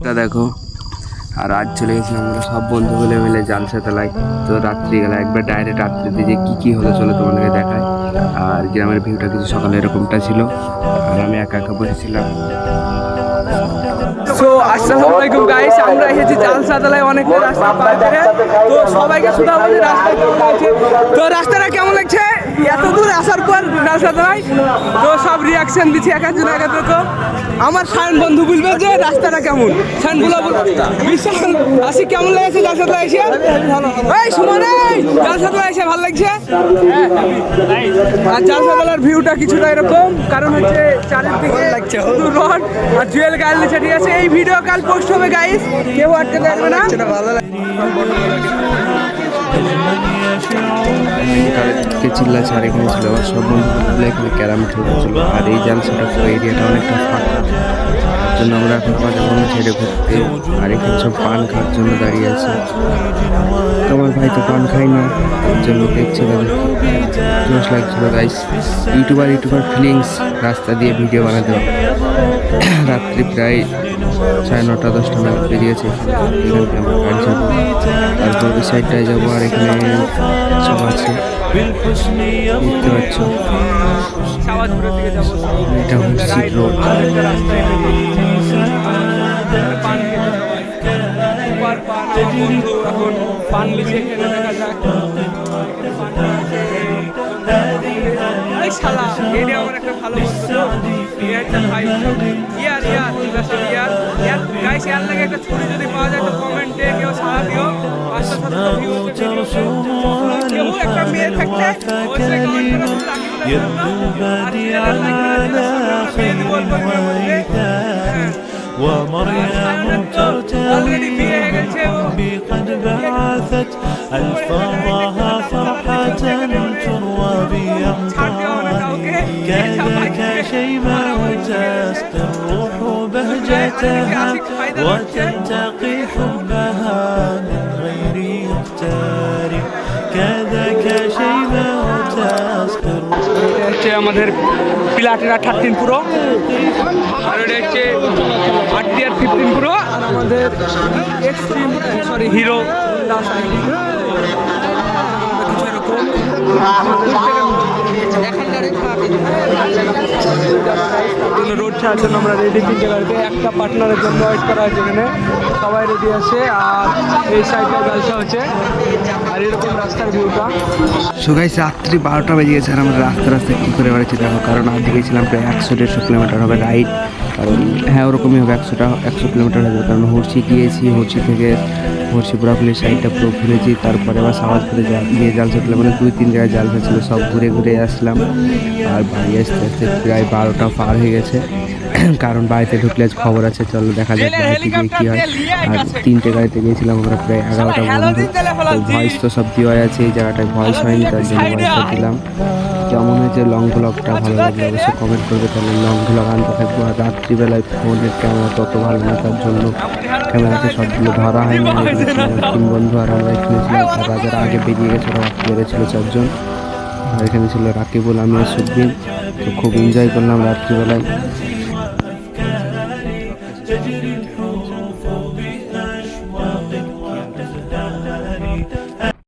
তা দেখো আর আজ চলে গেছিলাম আমরা সব বন্ধুগুলো মিলে জালসা তলায়। তো রাত্রিবেলা একবার ডাইরেক্ট রাত্রিতে যে কী হলো চলো তোমাদেরকে দেখায়। আর গ্রামের ভিউটা কিছু সকালে এরকমটা ছিল আর আমি একা একা বসেছিলাম। সো আসসালামু আলাইকুম গাইস, আমরা এসেছি জালসা তলায় অনেক রাস্তা পার করে। তো সবাইকে শুধু আমাদের রাস্তা কেমন লাগছে, তো রাস্তাটা কেমন লাগছে এত দূর আসার পর জালসা তলায়। তো সব রিয়াকশন দিচ্ছি এক একজন এক এক রকম। আমার সায়ন বন্ধু বলবে যে রাস্তাটা কেমন, সায়ন বলো বিশাল আসি কেমন লেগেছে জালসা তলায় এসে? এই সুমন এই জালসা তলায় এসে ভালো লাগছে। আর জালসা তলার ভিউটা কিছুটা এরকম, কারণ হচ্ছে চারিদিকে লাগছে শুধু রড আর জুয়েল গাইল নিচে ঠিক আছে। এই ভিডিও কাল পোস্ট হবে গাইস, কেউ আটকে থাকবে না। চিল্লাছে আর এখানে ছিল আবার সব বন্ধুগুলো এখানে ক্যারাম খেলছিল। আর এই জালসাটা পুরো এরিয়াটা অনেকটা ফাঁকা, তার জন্য আমরা এখন মজা মনে ছেড়ে ঘুরতে। আর এখানে সব পান খাওয়ার জন্য দাঁড়িয়ে আছে। তোমার ভাই তো পান খাই না, তার জন্য দেখছিল জোশ লাগছিল গাইস। ইউটিউবার ফিলিংস রাস্তা দিয়ে ভিডিও বানাতে হবে। রাত্রি প্রায় 9:30-10টা নাগাদ বেরিয়েছে। এখান থেকে আমরা গাড়ি যাবো, তারপর ওই সাইডটায় যাবো। আর এখানে সব আছে দেখতে পাচ্ছ, এটা মসজিদ রোড। এখন পান লিচে খেলে দেখা যাক। শালা এটা আমার একটা ভালো বন্ধু, গাইস ইয়ার লাগে একটা ছুরি যদি পাওয়া যায় তো কমেন্টে কেউ সাড়া দিও। 500-700 ভিউ হচ্ছে কেউ একটা মেয়ে থাকলে অবশ্যই কমেন্ট করে ومريم ترتوي ربي قد بعثت ألفاظها فرحة تروى بأمطاري كذاك شيماء تسقي الروح بهجتها وتنتقي حبها من غير يختار كذاك شيماء تسقي আমাদের প্লাটিনা 13 প্রো, আর এটা হচ্ছে RTR 15 প্রো, আর আমাদের এক্সট্রিম হিরো রোড ছাড়ার জন্য আমরা রেডি তিনটে গাড়িতে। একটা পার্টনারের জন্য ওয়েট করা হয়েছে, এখানে সবাই রেডি আছে। আর এই সাইডটা জালসা হচ্ছে, আর এরকম রাস্তার ভিউটা। সো গাইস রাত্রি 12টা বেজে গেছে আর আমরা রাস্তায় কী করে বেড়াচ্ছি দেখো। কারণ আজ গেছিলাম প্রায় 100-150 কিলোমিটার হবে রাইড। কারণ হ্যাঁ ওরকমই হবে, 100 কিলোমিটার হবে। কারণ হর্ষি গিয়েছি, হর্ষি থেকে পুরাপুরি সাইডটা পুরো ঘুরেছি। তারপরে আবার সাওয়াজ করে গিয়ে জালসা খেলাম, মানে 2-3 জায়গায় জালসা ছিল, সব ঘুরে ঘুরে আসলাম। আর বাড়ি আসতে আসতে প্রায় 12টা পার হয়ে গেছে। কারণ বাড়িতে ঢুকলে আজ খবর আছে, চলো দেখা যাক বাড়িতে গিয়ে কী হয়। আর 3টে গাড়িতে গিয়েছিলাম আমরা, প্রায় 11টা বন্ধু। তো ভয়েস তো সব দেওয়া আছে, এই জায়গাটায় ভয়েস হয়নি, তার জন্য ভয়েসটা দিলাম। কেমন হয়েছে লং ব্লগটা, ভালো লাগলে অবশ্যই কমেন্ট করবে, তাহলে লং ব্লগ আনতে থাকবো। আর রাত্রিবেলায় ফোনের ক্যামেরা তত ভালো না, তার জন্য ক্যামেরাতে সবগুলো ধরা হয়নি। আমার 3 বন্ধু আর আমরা এখানে ছিলাম। তারা যারা আগে বেরিয়ে গেছে ওরা বেড়েছিল 4 জন। আর এখানে ছিল রাকিবুল, আমি আর সুখবিন। তো খুব এনজয় করলাম রাত্রিবেলায়।